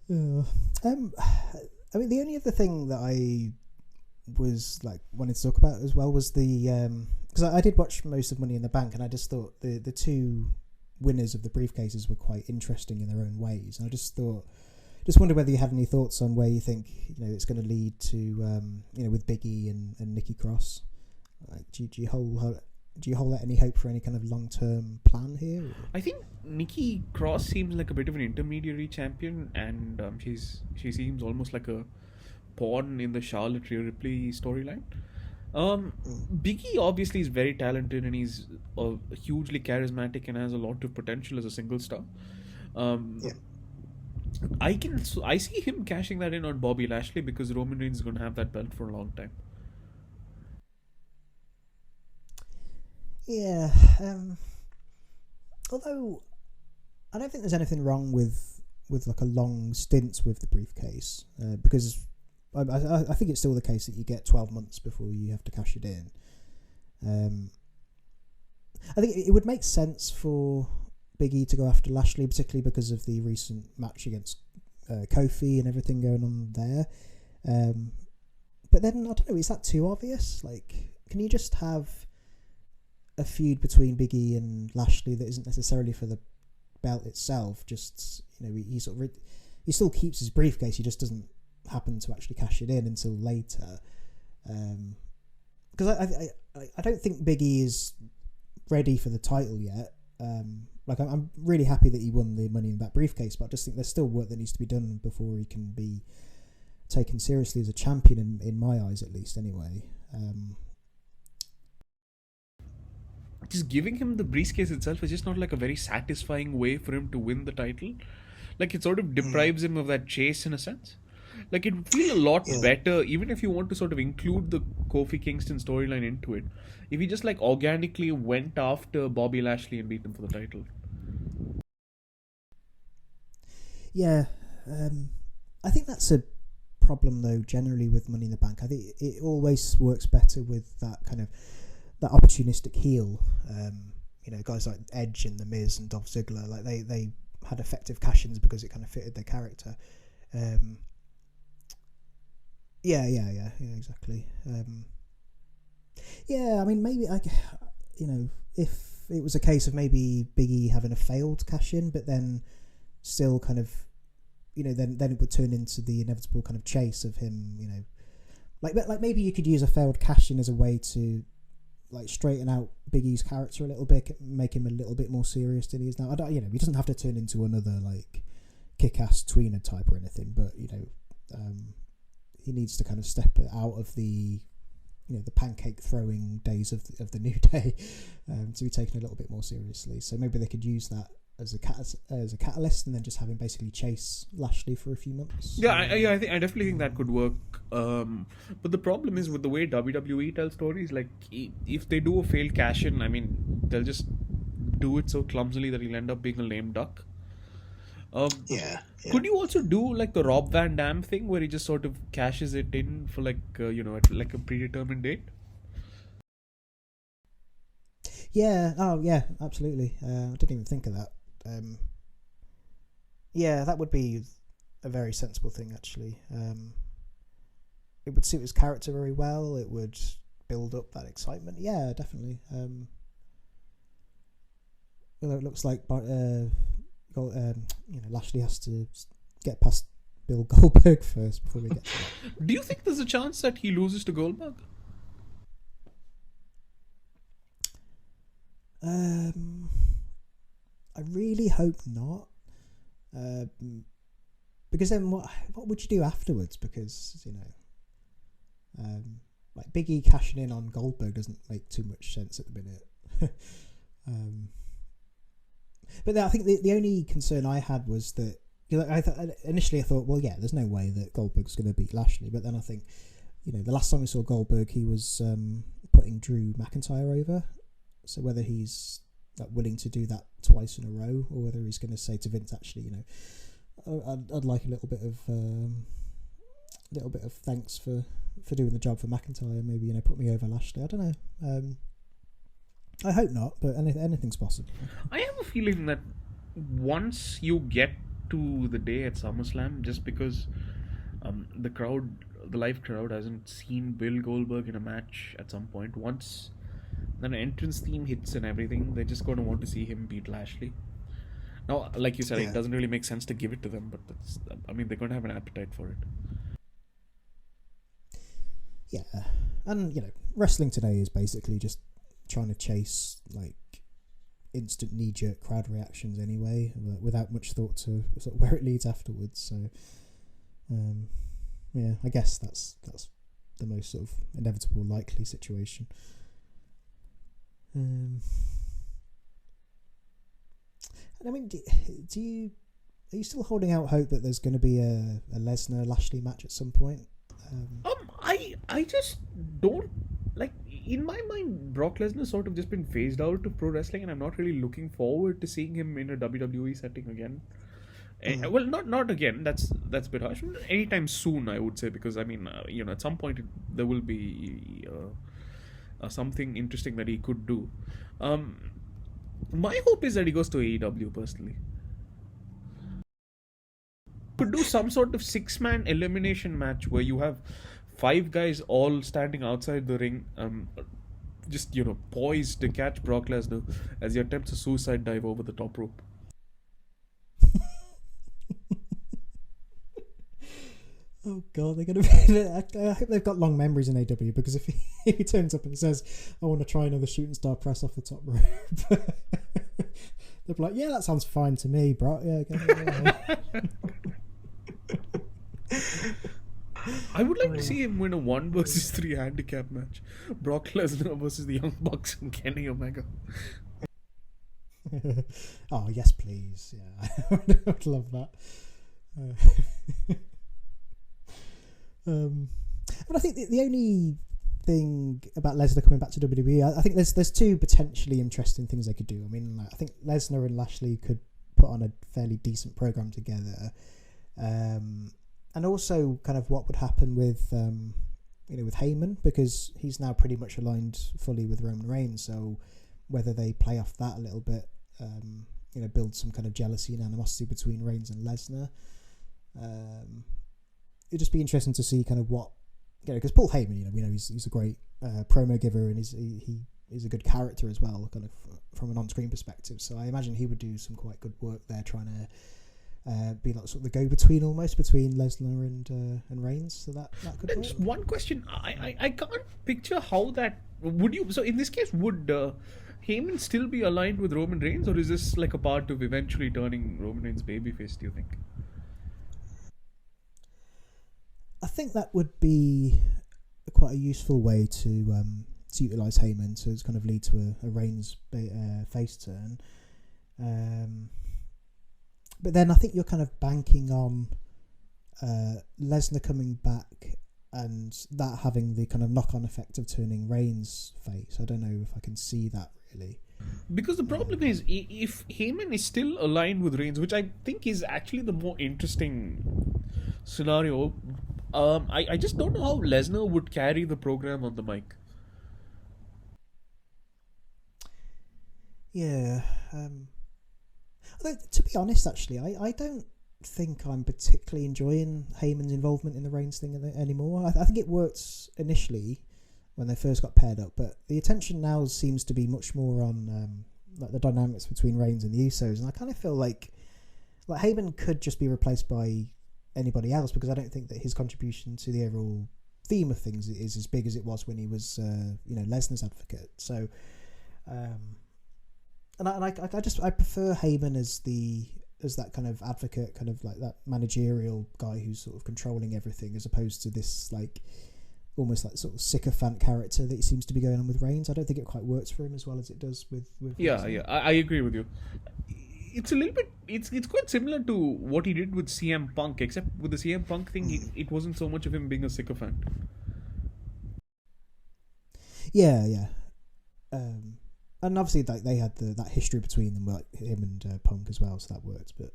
Yeah. I mean, the only other thing that I was like wanted to talk about as well was the because I did watch most of Money in the Bank, and I just thought the two winners of the briefcases were quite interesting in their own ways. And I just wonder whether you had any thoughts on where you think it's going to lead to with Big E and Nikki Cross. Like, do you hold out any hope for any kind of long term plan here? Or? I think Nikki Cross seems like a bit of an intermediary champion, and she seems almost like a pawn in the Charlotte Rhea Ripley storyline. Big E obviously is very talented, and he's hugely charismatic and has a lot of potential as a single star. Yeah. I see him cashing that in on Bobby Lashley, because Roman Reigns is going to have that belt for a long time. Yeah. Although I don't think there's anything wrong with like a long stint with the briefcase, because I think it's still the case that you get 12 months before you have to cash it in. I think it would make sense for Big E to go after Lashley, particularly because of the recent match against Kofi and everything going on there. But then, I don't know, is that too obvious? Like, can you just have a feud between Big E and Lashley that isn't necessarily for the belt itself? Just, he still keeps his briefcase, he just doesn't happen to actually cash it in until later. Because I don't think Big E is ready for the title yet. I'm really happy that he won the Money in that briefcase, but I just think there's still work that needs to be done before he can be taken seriously as a champion, in my eyes at least, anyway. Just giving him the briefcase itself is just not like a very satisfying way for him to win the title. Like, it sort of deprives him of that chase in a sense. Like, it would feel a lot better, even if you want to sort of include the Kofi Kingston storyline into it, if he just like organically went after Bobby Lashley and beat him for the title. Yeah, I think that's a problem though generally with Money in the Bank. I think it always works better with that kind of that opportunistic heel. Guys like Edge and The Miz and Dolph Ziggler, like they had effective cash-ins because it kind of fitted their character. Yeah, exactly. I mean, maybe if it was a case of maybe Big E having a failed cash-in, but then still kind of, then it would turn into the inevitable kind of chase of him, like maybe you could use a failed cash-in as a way to like straighten out Big E's character a little bit, make him a little bit more serious than he is now. He doesn't have to turn into another like kick-ass tweener type or anything, but he needs to kind of step out of the the pancake throwing days of the New Day to be taken a little bit more seriously. So maybe they could use that as a catalyst, and then just have him basically chase Lashley for a few months. Yeah, I definitely think that could work. But the problem is with the way WWE tells stories, like if they do a failed cash in, I mean, they'll just do it so clumsily that he'll end up being a lame duck. Yeah. Could you also do like the Rob Van Dam thing where he just sort of cashes it in for like at like a predetermined date? Yeah. Oh, yeah. Absolutely. I didn't even think of that. Yeah, that would be a very sensible thing, actually. It would suit his character very well. It would build up that excitement. Yeah, definitely. Although it looks like Lashley has to get past Bill Goldberg first before we get to that. Do you think there's a chance that he loses to Goldberg? I really hope not. Because then what would you do afterwards? Because like Big E cashing in on Goldberg doesn't make too much sense at the minute. But then I think the only concern I had was that initially I thought, well, yeah, there's no way that Goldberg's going to beat Lashley. But then I think, the last time we saw Goldberg, he was putting Drew McIntyre over. So whether he's willing to do that twice in a row, or whether he's going to say to Vince, actually, I'd like a little bit of thanks for doing the job for McIntyre. Maybe put me over Lashley. I don't know. I hope not, but anything's possible. I have a feeling that once you get to the day at SummerSlam just because the crowd, the live crowd, hasn't seen Bill Goldberg in a match at some point. Once an entrance theme hits and everything, they're just going to want to see him beat Lashley. Now, like you said, it doesn't really make sense to give it to them, but that's, I mean, they're going to have an appetite for it. Yeah, and wrestling today is basically just trying to chase like instant knee-jerk crowd reactions anyway, without much thought to sort of where it leads afterwards. So, yeah, I guess that's the most sort of inevitable, likely situation. And I mean, are you still holding out hope that there's going to be a Lesnar Lashley match at some point? I just don't like. In my mind, Brock Lesnar's sort of just been phased out of pro wrestling, and I'm not really looking forward to seeing him in a WWE setting again. Well, not again. That's a bit harsh. Anytime soon, I would say, because I mean, at some point there will be something interesting that he could do. My hope is that he goes to AEW personally. Could do some sort of 6-man elimination match where you have 5 guys all standing outside the ring, just poised to catch Brock Lesnar as he attempts a suicide dive over the top rope. Oh god, they're going to be. I hope they've got long memories in AW, because if he turns up and says, "I want to try another shooting star press off the top rope," they'll be like, "Yeah, that sounds fine to me, bro. Yeah." I would like to see him win a 1 versus 3 handicap match. Brock Lesnar versus the Young Bucks and Kenny Omega. Oh yes, please. Yeah, I would love that. But I think the only thing about Lesnar coming back to WWE, I think there's 2 potentially interesting things they could do. I mean, I think Lesnar and Lashley could put on a fairly decent program together. And also kind of what would happen with with Heyman, because he's now pretty much aligned fully with Roman Reigns. So whether they play off that a little bit, build some kind of jealousy and animosity between Reigns and Lesnar. It'd just be interesting to see kind of what, because Paul Heyman, we know he's a great promo giver, and he's a good character as well, kind of from an on-screen perspective. So I imagine he would do some quite good work there, trying to be like sort of the go-between almost between Lesnar and Reigns. So that could work. Just one question. I can't picture how that would you. So in this case, would Heyman still be aligned with Roman Reigns, or is this like a part of eventually turning Roman Reigns babyface? Do you think? I think that would be quite a useful way to utilise Heyman, to kind of lead to a Reigns face turn. But then I think you're kind of banking on Lesnar coming back and that having the kind of knock-on effect of turning Reigns face. I don't know if I can see that really. Because the problem is, if Heyman is still aligned with Reigns, which I think is actually the more interesting scenario, I just don't know how Lesnar would carry the program on the mic. Yeah. To be honest, actually, I don't think I'm particularly enjoying Heyman's involvement in the Reigns thing anymore. I think it worked initially when they first got paired up, but the attention now seems to be much more on like the dynamics between Reigns and the Usos, and I kind of feel like Heyman could just be replaced by anybody else, because I don't think that his contribution to the overall theme of things is as big as it was when he was Lesnar's advocate. So and I prefer Heyman as that kind of advocate, kind of like that managerial guy who's sort of controlling everything, as opposed to this like almost like sort of sycophant character that seems to be going on with Reigns. I don't think it quite works for him as well as it does with I agree with you. It's a little bit, it's quite similar to what he did with CM Punk, except with the CM Punk thing, it wasn't so much of him being a sycophant. Yeah. And obviously they had that history between them, like him and Punk as well, so that worked. But